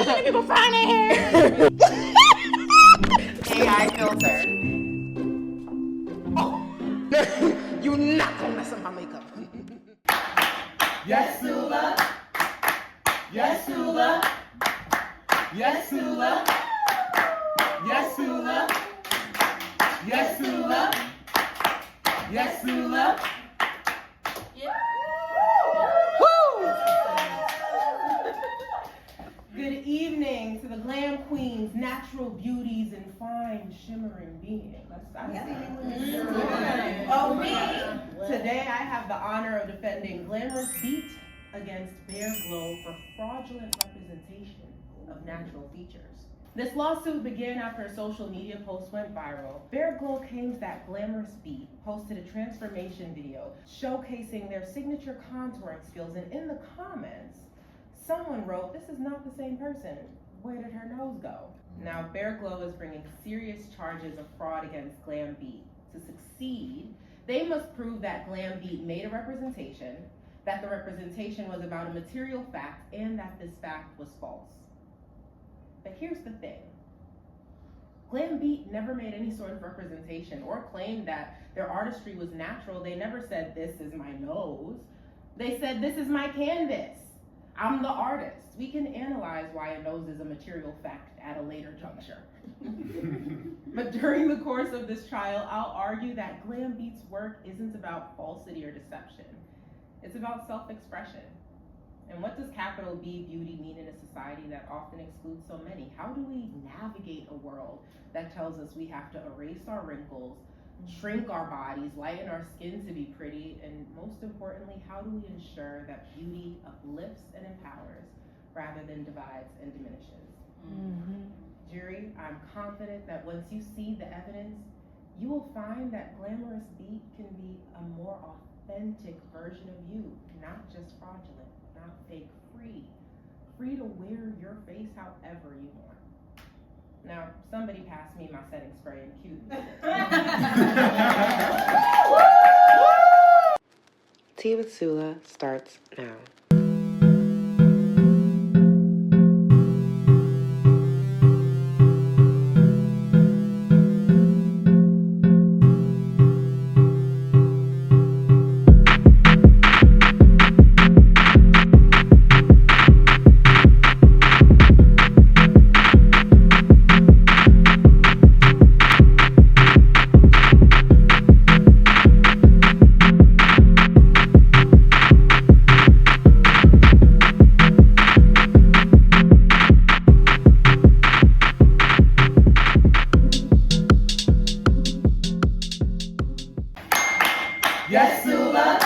Many people find their hair. AI filter. Oh, you're not gonna mess up my makeup. Yes, Sula. Yes, Sula. Yes, Sula. Yes, Sula. Yes, Sula. Yes, Sula. Good evening to the glam queens, natural beauties, and fine shimmering beings. Oh, me. Today I have the honor of defending Glamorous Beat against Bare Glow for fraudulent representation of natural features. This lawsuit began after a social media post went viral. Bare Glow claims that Glamorous Beat posted a transformation video showcasing their signature contouring skills, and in the comments, someone wrote, "This is not the same person. Where did her nose go?" Now, Bare Glow is bringing serious charges of fraud against Glam Beat. To succeed, they must prove that Glam Beat made a representation, that the representation was about a material fact, and that this fact was false. But here's the thing. Glam Beat never made any sort of representation or claimed that their artistry was natural. They never said, "This is my nose." They said, "This is my canvas. I'm the artist." We can analyze why a nose is a material fact at a later juncture. But during the course of this trial, I'll argue that Glam Beat's work isn't about falsity or deception. It's about self-expression. And what does capital B beauty mean in a society that often excludes so many? How do we navigate a world that tells us we have to erase our wrinkles, shrink our bodies, lighten our skin to be pretty, and most importantly, how do we ensure that beauty uplifts and empowers rather than divides and diminishes? Jury, I'm confident that once you see the evidence, you will find that Glamorous Beat can be a more authentic version of you, not just fraudulent, not fake, free to wear your face however you want. Now, somebody pass me my setting spray and cue the Tea with Sula starts now. Yes, Sula.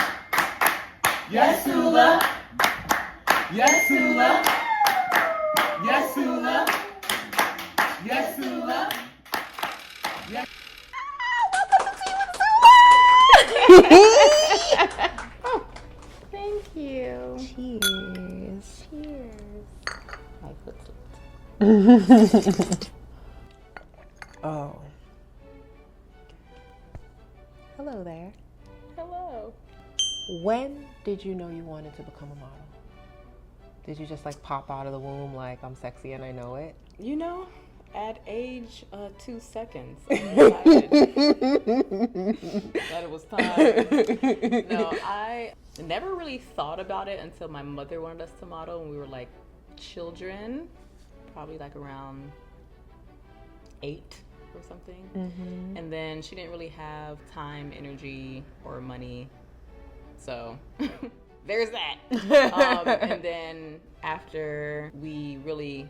Yes, Sula. Yes, Sula. Yes, Sula. Yes, Sula. Yes. Thank you. Cheers. Cheers. My foot slipped. Oh. Hello there. Hello. When did you know you wanted to become a model? Did you just like pop out of the womb like I'm sexy and I know it? You know, at age 2 seconds, I decided that it was time. No, I never really thought about it until my mother wanted us to model when we were like children, probably like around 8 or something. Mm-hmm. And then she didn't really have time, energy, or money. So there's that. And then after we really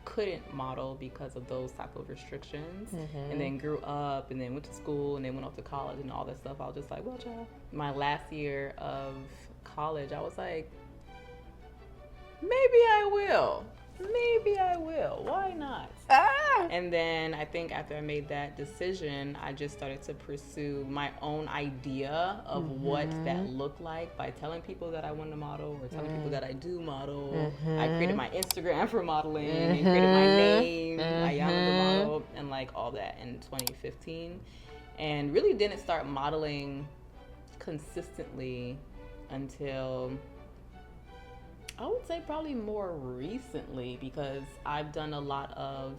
couldn't model because of those type of restrictions, and then grew up and then went to school and then went off to college and all that stuff, I was just like, well, child. My last year of college, I was like, maybe I will. Why not? And then I think after I made that decision, I just started to pursue my own idea of what that looked like by telling people that I wanted to model or telling people that I do model. I created my Instagram for modeling and created my name, Iyanna the Model, and like all that in 2015. And really didn't start modeling consistently until I would say probably more recently, because I've done a lot of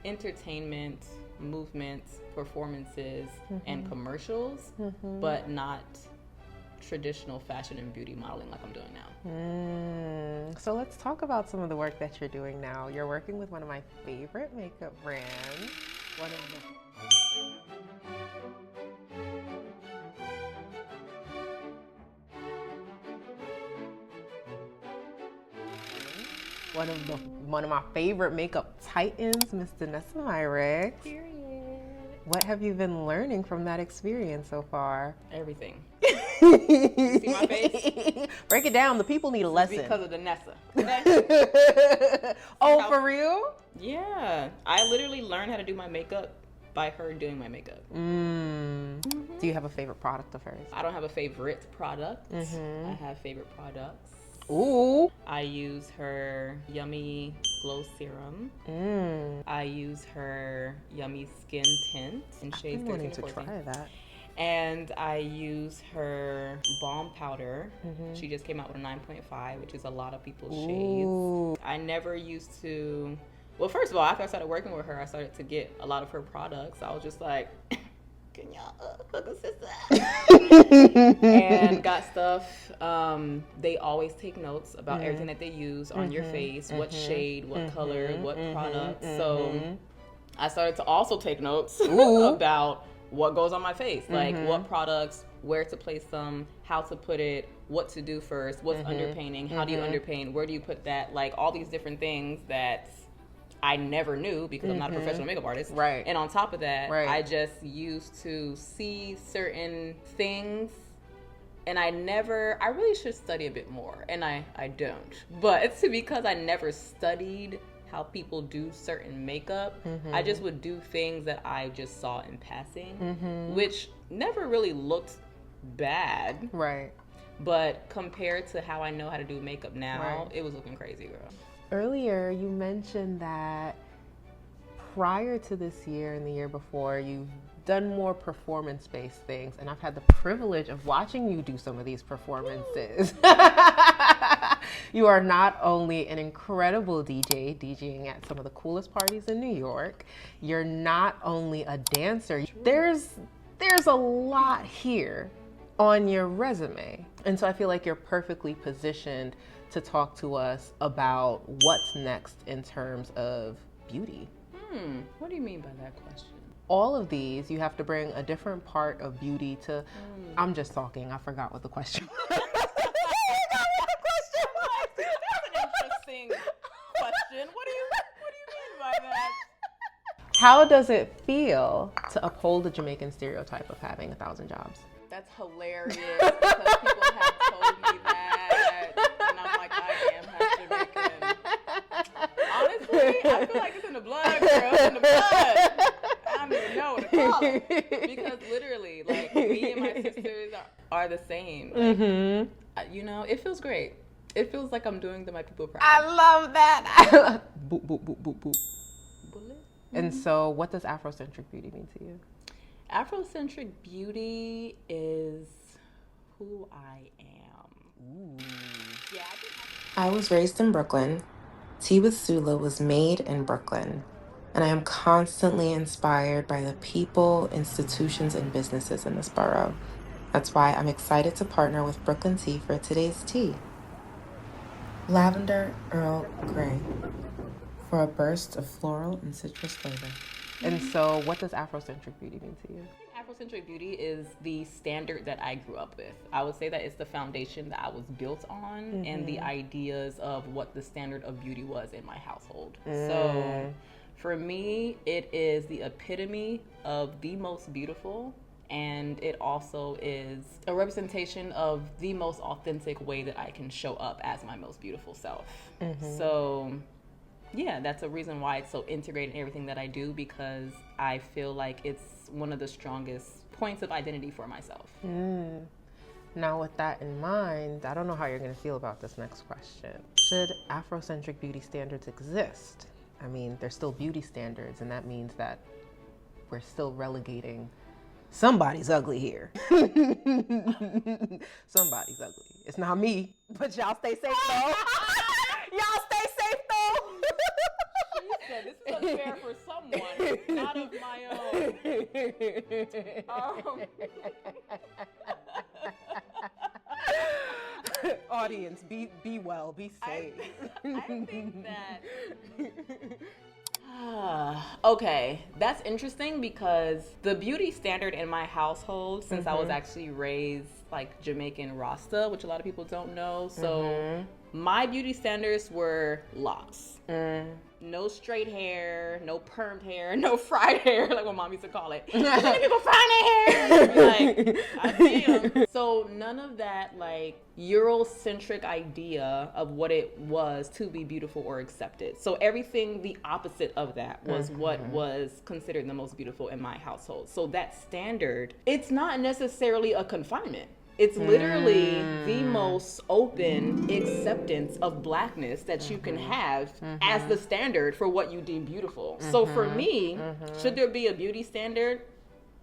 entertainment, movements, performances, and commercials, but not traditional fashion and beauty modeling like I'm doing now. So let's talk about some of the work that you're doing now. You're working with one of my favorite makeup brands. One of my favorite makeup titans, Miss Danessa Myrick. Period. What have you been learning from that experience so far? Everything. You see my face? Break it down. The people need a lesson. Because of Danessa. Oh, for real? Yeah. I literally learned how to do my makeup by her doing my makeup. Do you have a favorite product of hers? I don't have a favorite product. I have favorite products. Ooh. I use her Yummy Glow Serum. I use her Yummy Skin Tint in shades 13 to 14. Try that. And I use her Balm Powder. She just came out with a 9.5, which is a lot of people's shades. I never used to... Well, first of all, after I started working with her, I started to get a lot of her products. I was just like... Can y'all hook a sister? And got stuff. They always take notes about everything that they use on your face, what shade, what color, what product. So I started to also take notes about what goes on my face, like what products, where to place them, how to put it, what to do first, what's underpainting, how do you underpaint, where do you put that, like all these different things that I never knew because I'm not a professional makeup artist. Right. And on top of that, I just used to see certain things, and I really should study a bit more, and I don't. But it's because I never studied how people do certain makeup. I just would do things that I just saw in passing, which never really looked bad. Right. But compared to how I know how to do makeup now, it was looking crazy, girl. Earlier, you mentioned that prior to this year and the year before, you've done more performance-based things, and I've had the privilege of watching you do some of these performances. You are not only an incredible DJ, DJing at some of the coolest parties in New York, you're not only a dancer, there's a lot here on your resume. And so I feel like you're perfectly positioned to talk to us about what's next in terms of beauty. What do you mean by that question? All of these, you have to bring a different part of beauty to... I'm just talking. I forgot what the question was. That's an interesting question. What do you mean by that? How does it feel to uphold the Jamaican stereotype of having 1,000 jobs? That's hilarious because people have told me that, and I'm like, I am half Jamaican. Honestly, I feel like it's in the blood, girl. It's in the blood. I don't even know what to call it. Because literally, like, me and my sisters are the same. Like, you know, it feels great. It feels like I'm doing the My People proud. I love that. Boop, boop, boop, boop, boop. Bullet? And so what does Afrocentric beauty mean to you? Afrocentric beauty is who I am. Yeah, I was raised in Brooklyn. Tea with Sula was made in Brooklyn. And I am constantly inspired by the people, institutions, and businesses in this borough. That's why I'm excited to partner with Brooklyn Tea for today's tea. Lavender Earl Grey for a burst of floral and citrus flavor. And so what does Afrocentric beauty mean to you? Afrocentric beauty is the standard that I grew up with. I would say that it's the foundation that I was built on and the ideas of what the standard of beauty was in my household. So for me, it is the epitome of the most beautiful, and it also is a representation of the most authentic way that I can show up as my most beautiful self. So yeah, that's a reason why it's so integrated in everything that I do, because I feel like it's one of the strongest points of identity for myself. Now with that in mind, I don't know how you're going to feel about this next question. Should Afrocentric beauty standards exist? I mean, they're still beauty standards, and that means that we're still relegating somebody's ugly here. Somebody's ugly. It's not me, but y'all stay safe though. said, this is unfair for someone, not of my own. Audience, be well, be safe. I think that. Okay, that's interesting because the beauty standard in my household, since I was actually raised like Jamaican Rasta, which a lot of people don't know, so my beauty standards were locks. No straight hair, no permed hair, no fried hair, like what mom used to call it. So many people frying their hair. Like, I see them. So none of that like Eurocentric idea of what it was to be beautiful or accepted. So everything the opposite of that was what was considered the most beautiful in my household. So that standard, it's not necessarily a confinement. It's literally the most open acceptance of blackness that you can have as the standard for what you deem beautiful. So for me, should there be a beauty standard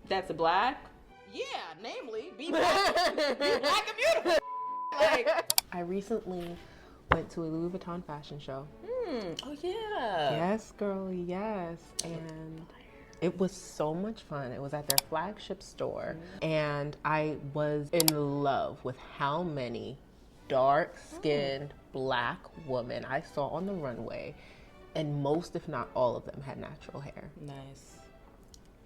that's black? Yeah, namely, be black, be black and beautiful. Like, I recently went to a Louis Vuitton fashion show. Oh yeah. Yes, girl, yes. And it was so much fun. It was at their flagship store. And I was in love with how many dark-skinned black women I saw on the runway. And most, if not all of them, had natural hair. Nice.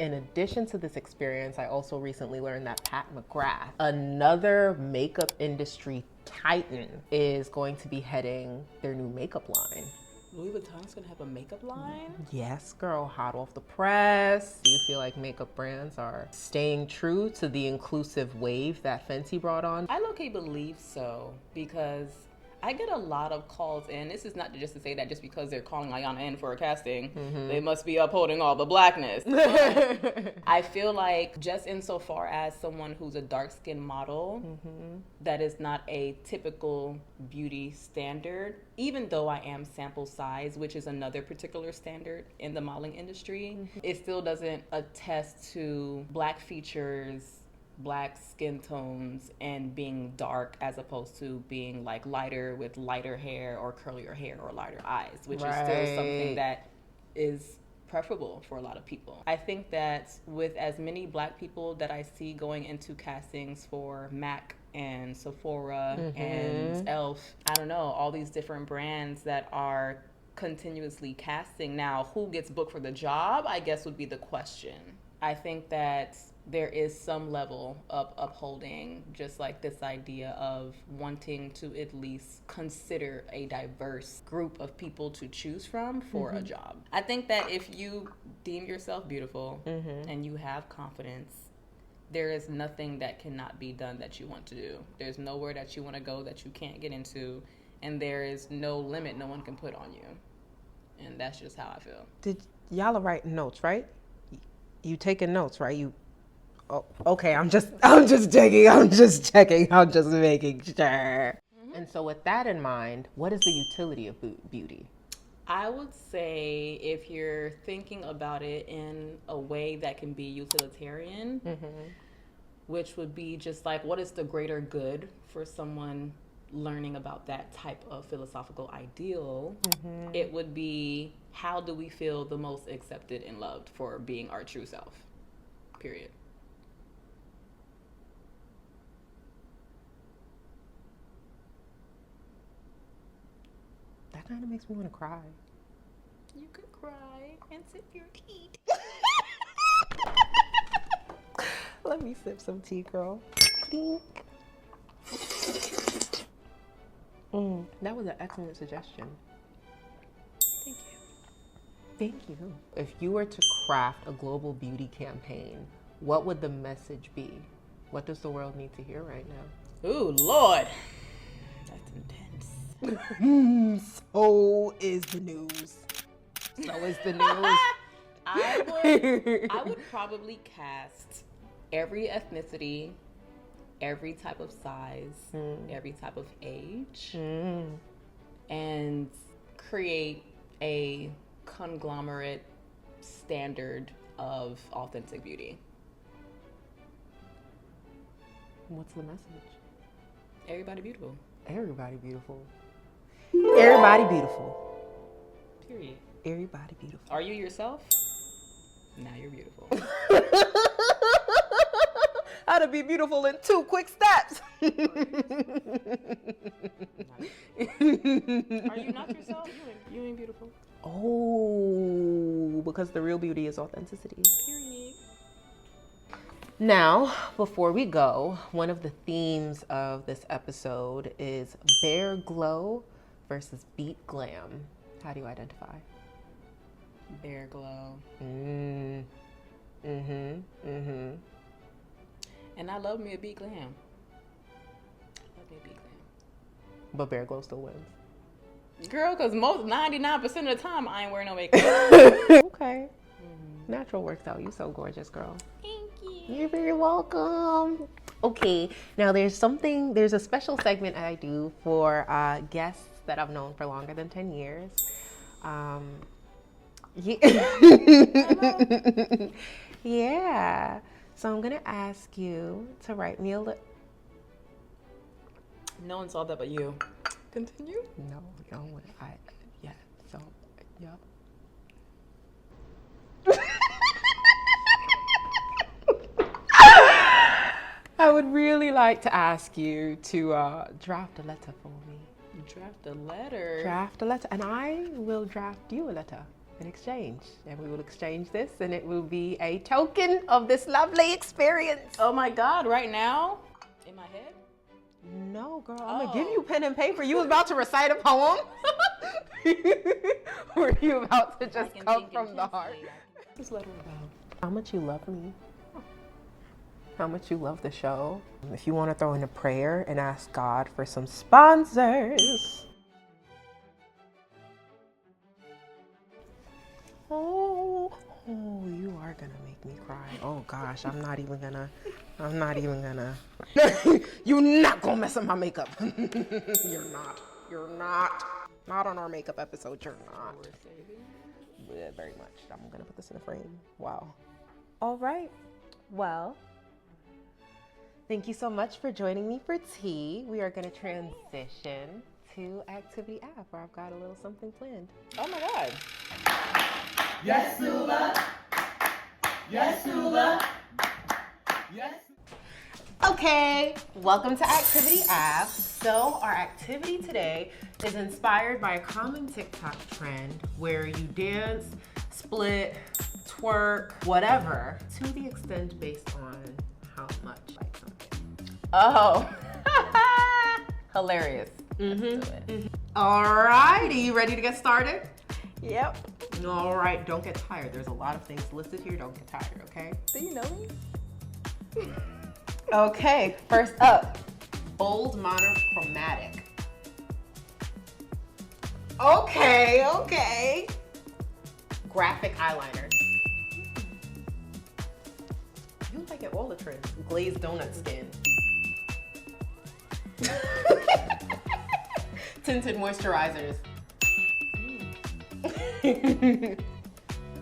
In addition to this experience, I also recently learned that Pat McGrath, another makeup industry titan, is going to be heading their new makeup line. Louis Vuitton's gonna have a makeup line? Yes, girl, hot off the press. Do you feel like makeup brands are staying true to the inclusive wave that Fenty brought on? I low-key believe so, because I get a lot of calls in. This is not just to say that just because they're calling Iyanna in for a casting, they must be upholding all the blackness. I feel like just insofar as someone who's a dark-skinned model, that is not a typical beauty standard, even though I am sample size, which is another particular standard in the modeling industry, it still doesn't attest to black features, black skin tones, and being dark as opposed to being like lighter with lighter hair or curlier hair or lighter eyes, which is still something that is preferable for a lot of people. I think that with as many black people that I see going into castings for MAC and Sephora and e.l.f., I don't know, all these different brands that are continuously casting. Now, who gets booked for the job, I guess would be the question. I think that there is some level of upholding just like this idea of wanting to at least consider a diverse group of people to choose from for a job. I think that if you deem yourself beautiful and you have confidence, there is nothing that cannot be done that you want to do. There's nowhere that you want to go that you can't get into, and there is no limit no one can put on you. And that's just how I feel. Did y'all are writing notes, right? You taking notes, right? Oh, okay, I'm just checking, I'm just making sure. And so with that in mind, what is the utility of beauty? I would say if you're thinking about it in a way that can be utilitarian, which would be just like, what is the greater good for someone learning about that type of philosophical ideal? It would be, how do we feel the most accepted and loved for being our true self? Period. That kind of makes me want to cry. You could cry and sip your tea. Let me sip some tea, girl. Clink. That was an excellent suggestion. Thank you. Thank you. If you were to craft a global beauty campaign, what would the message be? What does the world need to hear right now? Ooh, Lord. That's intense. So is the news. So is the news. I would probably cast every ethnicity, every type of size, every type of age, and create a conglomerate standard of authentic beauty. What's the message? Everybody beautiful. Everybody beautiful. Everybody beautiful. Period. Everybody beautiful. Are you yourself? Now you're beautiful. How to be beautiful in 2 quick steps. Are you not yourself? You ain't beautiful. Oh, because the real beauty is authenticity. Period. Now, before we go, one of the themes of this episode is bare glow versus beat glam. How do you identify? Bare glow. And I love me a beat glam. Love me a beat glam. But bare glow still wins. Girl, because 99% of the time I ain't wearing no makeup. Okay. Natural works out. You so gorgeous, girl. Thank you. You're very welcome. Okay, now there's a special segment I do for guests that I've known for longer than 10 years. Yeah. So I'm gonna ask you to write me a little. No one saw that but you. Continue. No, yeah. So, yep. I would really like to ask you to draft a letter for me. Draft a letter. Draft a letter, and I will draft you a letter in exchange. And we will exchange this, and it will be a token of this lovely experience. Oh my God, right now? In my head? No, girl, I'm gonna give you pen and paper. You was about to recite a poem? Were you about to just come from the heart? This letter about how much you love me, how much you love the show. If you want to throw in a prayer and ask God for some sponsors. Oh, you are gonna make me cry. Oh gosh, I'm not even gonna. You're not gonna mess up my makeup. You're not. Not on our makeup episode, you're not. Yeah, very much. I'm gonna put this in a frame. Wow. All right. Well, thank you so much for joining me for tea. We are gonna transition to Activity App, where I've got a little something planned. Oh my God. Yes, Sula. Yes, Sula. Yes. Okay, welcome to Activity App. So our activity today is inspired by a common TikTok trend where you dance, split, twerk, whatever, to the extent based on how much you like something. Oh. Hilarious. Alrighty, you ready to get started? Yep. All right, don't get tired. There's a lot of things listed here. Don't get tired, okay? Do you know me? Okay, first up, bold monochromatic. Okay. Graphic eyeliner. You like it all the trends. Glazed donut skin. Tinted moisturizers.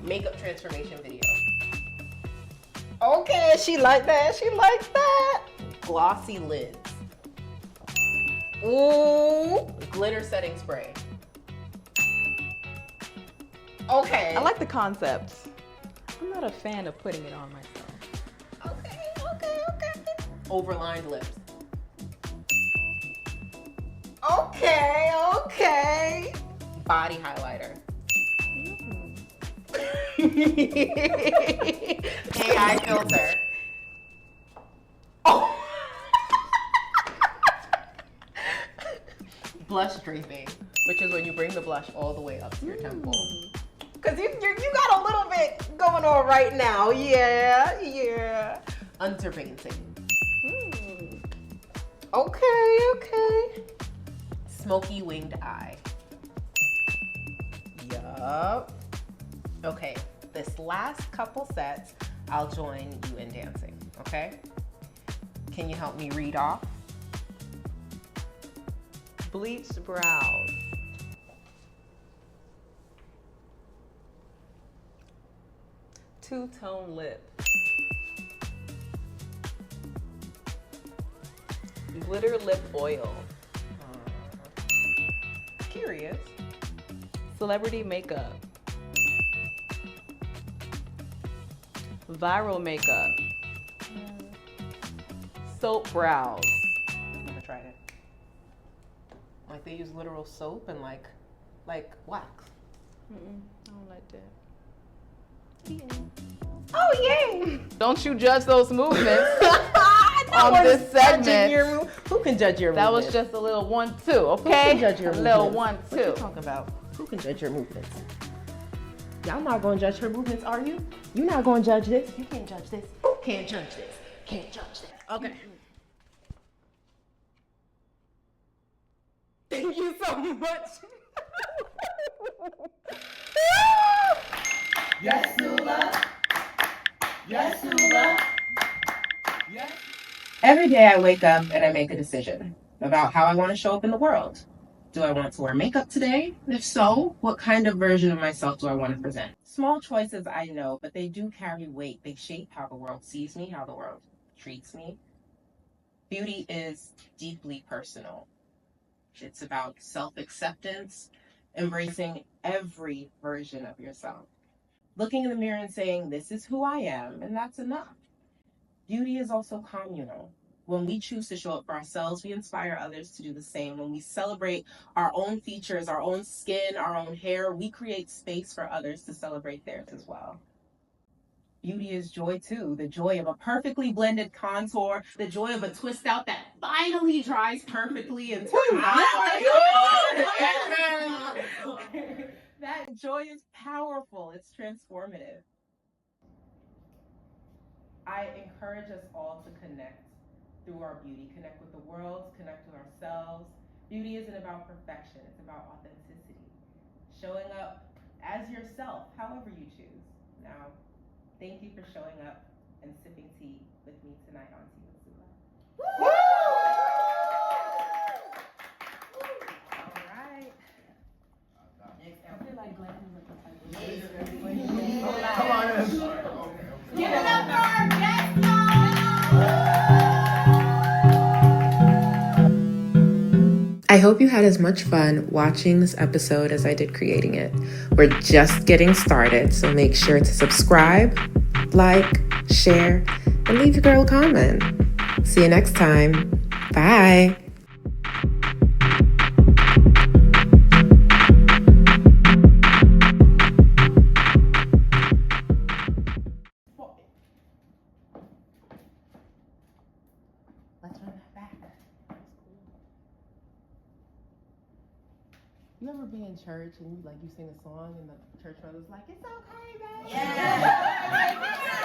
Makeup transformation video. Okay, she likes that. Glossy lids. Ooh, glitter setting spray. Okay. I like the concept. I'm not a fan of putting it on myself. Okay. Overlined lips. Okay. Body highlighter. AI filter. Oh. Blush draping, which is when you bring the blush all the way up to your temple. Cause you got a little bit going on right now. Yeah. Underpainting. Okay. Smoky winged eye. Yup. Okay, this last couple sets, I'll join you in dancing, okay? Can you help me read off? Bleached brows. Two-tone lip. Glitter lip oil. Curious. Celebrity makeup. Viral makeup. Soap brows. Never tried it. Like they use literal soap and like wax. I don't like that. Oh yay! Don't you judge those movements on this segment. Who can judge your That movements? was just a little 1-2, okay? Who can judge your a little movements? 1-2. What you talking about? Who can judge your movements? Y'all not gonna judge her movements, are you? You not gonna judge this? You can't judge this. Can't judge this. Can't judge this. Okay. Thank you so much. Yes, Sula. Yes, Sula. Yes. Every day I wake up and I make a decision about how I want to show up in the world. Do I want to wear makeup today? If so, what kind of version of myself do I want to present? Small choices, I know, but they do carry weight. They shape how the world sees me, how the world treats me. Beauty is deeply personal. It's about self-acceptance, embracing every version of yourself. Looking in the mirror and saying, this is who I am, and that's enough. Beauty is also communal. When we choose to show up for ourselves, we inspire others to do the same. When we celebrate our own features, our own skin, our own hair, we create space for others to celebrate theirs as well. Beauty is joy too, the joy of a perfectly blended contour, the joy of a twist out that finally dries perfectly and turns out. That joy is powerful, it's transformative. I encourage us all to connect through our beauty, connect with the world, connect with ourselves. Beauty isn't about perfection, it's about authenticity. Showing up as yourself, however you choose. Now, thank you for showing up and sipping tea with me tonight on Tea with Sula. All right. I feel like Glam is like the type of Come on in. Give it up for our guest, I hope you had as much fun watching this episode as I did creating it. We're just getting started, so make sure to subscribe, like, share, and leave your girl a comment. See you next time. Bye. Let's run that back. You ever be in church and you sing a song and the church brother's like, it's okay, baby. Yeah.